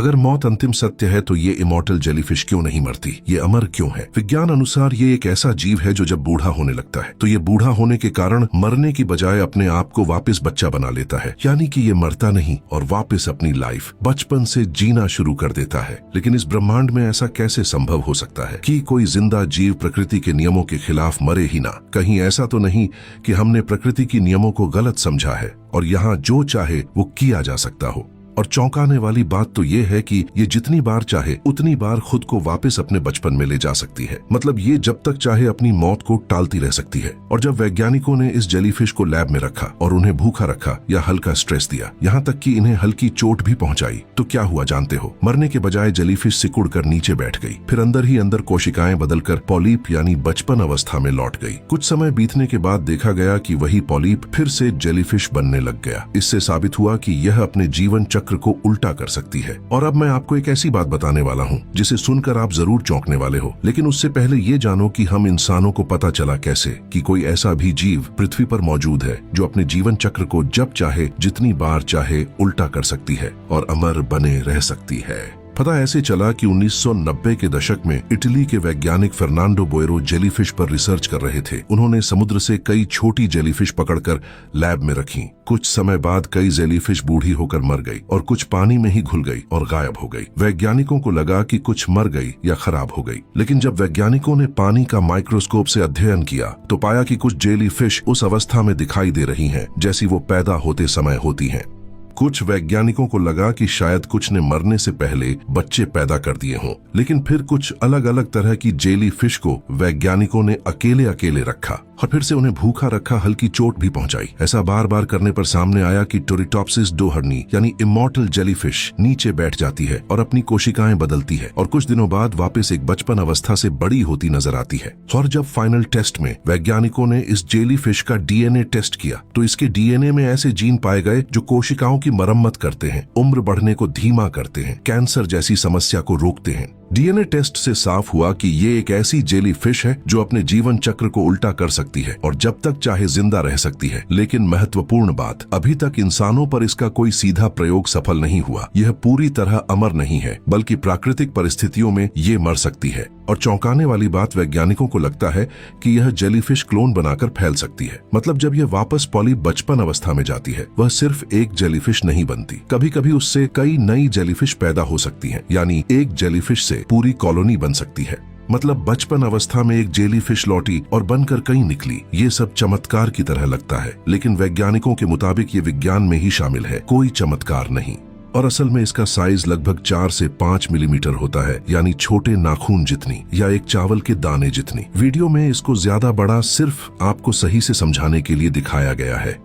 अगर मौत अंतिम सत्य है तो ये इमॉर्टल जेलीफिश क्यों नहीं मरती, ये अमर क्यों है? विज्ञान अनुसार ये एक ऐसा जीव है जो जब बूढ़ा होने लगता है तो ये बूढ़ा होने के कारण मरने की बजाय अपने आप को वापस बच्चा बना लेता है, यानी कि ये मरता नहीं और वापस अपनी लाइफ बचपन से जीना शुरू कर देता है। लेकिन इस ब्रह्मांड में ऐसा कैसे संभव हो सकता है कि कोई जिंदा जीव प्रकृति के नियमों के खिलाफ मरे ही ना? कहीं ऐसा तो नहीं कि हमने प्रकृति की नियमों को गलत समझा है और यहाँ जो चाहे वो किया जा सकता हो? और चौंकाने वाली बात तो ये है कि ये जितनी बार चाहे उतनी बार खुद को वापस अपने बचपन में ले जा सकती है। मतलब ये जब तक चाहे अपनी मौत को टालती रह सकती है। और जब वैज्ञानिकों ने इस जेलीफिश को लैब में रखा और उन्हें भूखा रखा या हल्का स्ट्रेस दिया, यहाँ तक कि इन्हें हल्की चोट भी पहुंचाई, तो क्या हुआ जानते हो? मरने के बजाय जेलीफिश सिकुड़ कर नीचे बैठ गई, फिर अंदर ही अंदर कोशिकाएं बदलकर पॉलीप यानी बचपन अवस्था में लौट गई। कुछ समय बीतने के बाद देखा गया कि वही पॉलीप फिर से जेलीफिश बनने लग गया। इससे साबित हुआ कि यह अपने जीवन चक्र को उल्टा कर सकती है। और अब मैं आपको एक ऐसी बात बताने वाला हूँ जिसे सुनकर आप जरूर चौंकने वाले हो, लेकिन उससे पहले ये जानो कि हम इंसानों को पता चला कैसे कि कोई ऐसा भी जीव पृथ्वी पर मौजूद है जो अपने जीवन चक्र को जब चाहे जितनी बार चाहे उल्टा कर सकती है और अमर बने रह सकती है। पता ऐसे चला कि 1990 के दशक में इटली के वैज्ञानिक फर्नांडो बोएरो जेलीफिश पर रिसर्च कर रहे थे। उन्होंने समुद्र से कई छोटी जेलीफिश पकड़कर लैब में रखी। कुछ समय बाद कई जेलीफिश बूढ़ी होकर मर गई और कुछ पानी में ही घुल गई और गायब हो गई। वैज्ञानिकों को लगा कि कुछ मर गई या खराब हो गई, लेकिन जब वैज्ञानिकों ने पानी का माइक्रोस्कोप से अध्ययन किया तो पाया कि कुछ जेलीफिश उस अवस्था में दिखाई दे रही हैं जैसी वो पैदा होते समय होती हैं। कुछ वैज्ञानिकों को लगा कि शायद कुछ ने मरने से पहले बच्चे पैदा कर दिए हों, लेकिन फिर कुछ अलग अलग तरह की जेलीफिश को वैज्ञानिकों ने अकेले अकेले रखा और फिर से उन्हें भूखा रखा, हल्की चोट भी पहुंचाई। ऐसा बार बार करने पर सामने आया कि टोरिटॉप्सिस डोहर्नी यानी इमॉर्टल जेलीफिश नीचे बैठ जाती है और अपनी कोशिकाएं बदलती है और कुछ दिनों बाद वापस एक बचपन अवस्था से बड़ी होती नजर आती है। और जब फाइनल टेस्ट में वैज्ञानिकों ने इस जेलीफिश का डीएनए टेस्ट किया तो इसके डीएनए में ऐसे जीन पाए गए जो कोशिकाओं की मरम्मत करते हैं, उम्र बढ़ने को धीमा करते हैं, कैंसर जैसी समस्या को रोकते हैं। डीएनए टेस्ट से साफ हुआ कि ये एक ऐसी जेलीफिश है जो अपने जीवन चक्र को उल्टा कर सकती है और जब तक चाहे जिंदा रह सकती है। लेकिन महत्वपूर्ण बात, अभी तक इंसानों पर इसका कोई सीधा प्रयोग सफल नहीं हुआ। यह पूरी तरह अमर नहीं है, बल्कि प्राकृतिक परिस्थितियों में ये मर सकती है। और चौंकाने वाली बात, वैज्ञानिकों को लगता है कि यह जेलीफिश क्लोन बनाकर फैल सकती है। मतलब जब यह वापस पॉलीप बचपन अवस्था में जाती है, वह सिर्फ एक जेलीफिश नहीं बनती, कभी कभी उससे कई नई जेलीफिश पैदा हो सकती हैं, यानी एक जेलीफिश से पूरी कॉलोनी बन सकती है। मतलब बचपन अवस्था में एक जेलीफिश लौटी और बनकर कई निकली। ये सब चमत्कार की तरह लगता है, लेकिन वैज्ञानिकों के मुताबिक ये विज्ञान में ही शामिल है, कोई चमत्कार नहीं। और असल में इसका साइज लगभग 4 से 5 मिलीमीटर होता है, यानी छोटे नाखून जितनी या एक चावल के दाने जितनी। वीडियो में इसको ज्यादा बड़ा सिर्फ आपको सही से समझाने के लिए दिखाया गया है।